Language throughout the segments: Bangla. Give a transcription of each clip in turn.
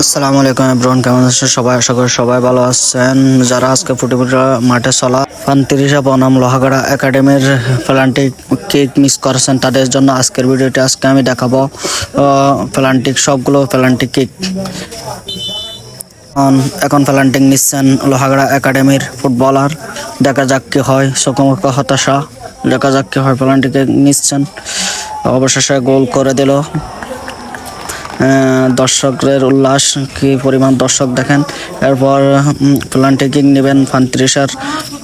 আসসালামু আলাইকুম এভরিওয়ান, কেমন আছেন সবাই? আশা করি সবাই ভালো আছেন। যারা আজকে ফুটবল মাঠে চলা 35 বনাম লোহাগাড়া একাডেমির প্লান্টিক কেক মিস করেছেন, তাদের জন্য আজকের ভিডিওটি আজকে আমি দেখাবো প্লান্টিক সবগুলো প্লান্টিক কেক। এখন প্লান্টিক নিচ্ছেন লোহাগাড়া একাডেমির ফুটবলার। দেখা যাক কি হয়, চোখমুখ হতাশা। দেখা যাক কি হয়, প্লান্টিক কেক নিচ্ছেন, অবশেষে গোল করে দিল। দর্শকদের উল্লাস, কি পরিমাণ দর্শক দেখেন। এরপর প্লান্টিক কিক নেবেন 35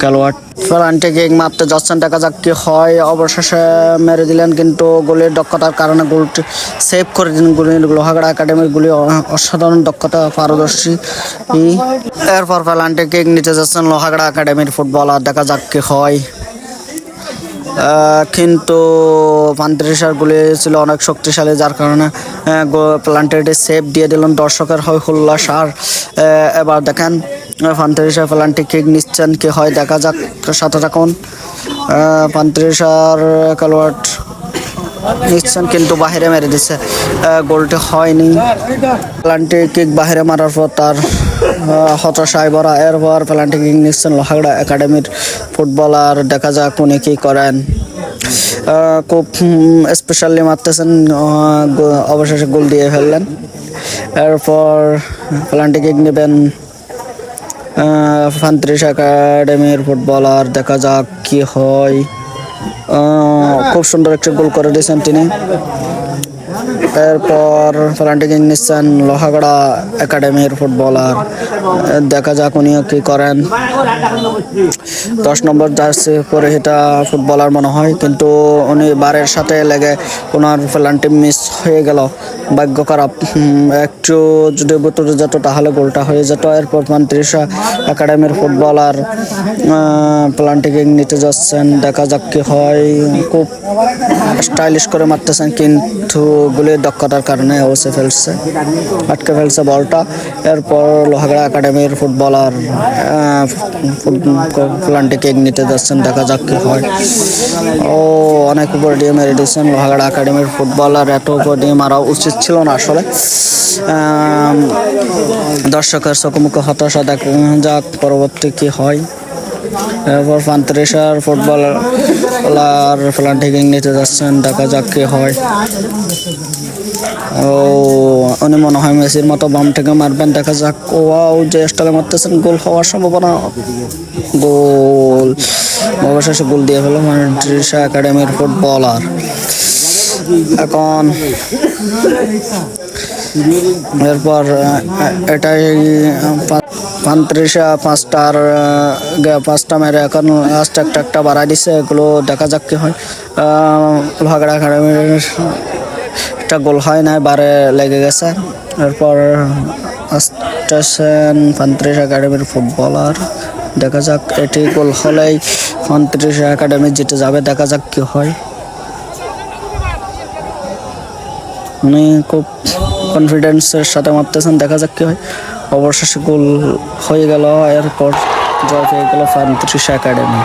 খেলোয়াড়। প্লান্টিক কিক মারতে যাচ্ছেন, দেখা যাক কি হয়। অবশেষে মেরে দিলেন, কিন্তু গোলের দক্ষতার কারণে গোলটি সেভ করে দিলেন। লোহাগাড়া একাডেমির গুলি অসাধারণ দক্ষতা, পারদর্শী। এরপর প্লান্টিক কিক নিতে যাচ্ছেন লোহাগাড়া একাডেমির ফুটবলার। দেখা যাক কি হয়। কিন্তু 35 গুলি ছিল অনেক শক্তিশালী, যার কারণে প্লান্টিকটি সেভ দিয়ে দিলেন। দর্শকের হয় উল্লাস। আর এবার দেখেন 35 প্লান্টিক কিক নিচ্ছেন, কি হয় দেখা যাক। সাথে থাকুন। 35 খেলোয়াড় নিচ্ছেন, কিন্তু বাহিরে মেরে দিচ্ছে, গোলটি হয়নি। প্লান্টিক কিক বাহিরে মারার পর তার হতাশায় ভরা। এরপর প্লান্টিক কিক নিচ্ছেন লোহাগাড়া একাডেমির ফুটবলার। দেখা যাক উনি কি করেন। খুব স্পেশালি মারতেছেন, অবশেষে গোল দিয়ে ফেললেন। এরপর প্লান্টিক কিক নেবেন 35 একাডেমির ফুটবলার। দেখা যাক কি হয়। খুব সুন্দর একটি গোল করে দিয়েছেন তিনি। এরপর প্লান্টিক কিক নিচ্ছেন লোহাগাড়া একাডেমির ফুটবলার। দেখা যাক উনিও কি করেন। 10 নম্বর জার্সি পরিহিত ফুটবলার মনে হয়, কিন্তু উনি বারের সাথে লেগে ওনার প্লান্টি মিস হয়ে গেল। ভাগ্য খারাপ, একটু যদি ভিতরে যেত তাহলে গোলটা হয়ে যেত। এরপর 35 একাডেমির ফুটবলার প্লান্টি কিক নিতে যাচ্ছেন। দেখা যাক কি হয়। খুব স্টাইলিশ করে মারতেছেন, কিন্তু গুলির দক্ষতার কারণে আটকে ফেলছে বলটা। এরপর লোহাগাড়া একাডেমির ফুটবলার প্লান্টিক কিক নিতে যাচ্ছেন। দেখা যাক কি হয়। অনেক উপর দিয়ে মেরে দিচ্ছেন লোহাগাড়া একাডেমির ফুটবলার। এত উপর দিয়ে মারা উচিত ছিল না আসলে। দর্শকের চোখমুখে হতাশা। দেখা যাক পরবর্তী কি হয়। এরপর 35 ফুটবলার প্লান্টিক কিক নিতে যাচ্ছেন। দেখা যাক কি হয়। উনি মনে হয় মেসির মতো বাম থেকে মারবেন। দেখা যাক। যে স্টাইলে মারতেছেন, গোল হওয়ার সম্ভাবনা। গোল, অবশেষে গোল দিয়ে ফেলো 35 একাডেমির ফুটবলার। এখন এরপর এটাই 35 পাঁচটা মেরে এখন লাস্ট একটা বাড়াই দিচ্ছে। এগুলো দেখা যাক কি হয়। লোহাগাড়া একাডেমির একটা গোল হয় না, বারে লেগে গেছে। এরপর আসতেছেন 35 একাডেমির ফুটবলার। দেখা যাক, এটি গোল হলেই 35 একাডেমি জিতে যাবে। দেখা যাক কি হয়। উনি খুব কনফিডেন্সের সাথে মারতেছেন। দেখা যাক কি হয়। অবশেষে গোল হয়ে গেল। এরপর জয় পেয়ে গেল 35 একাডেমি।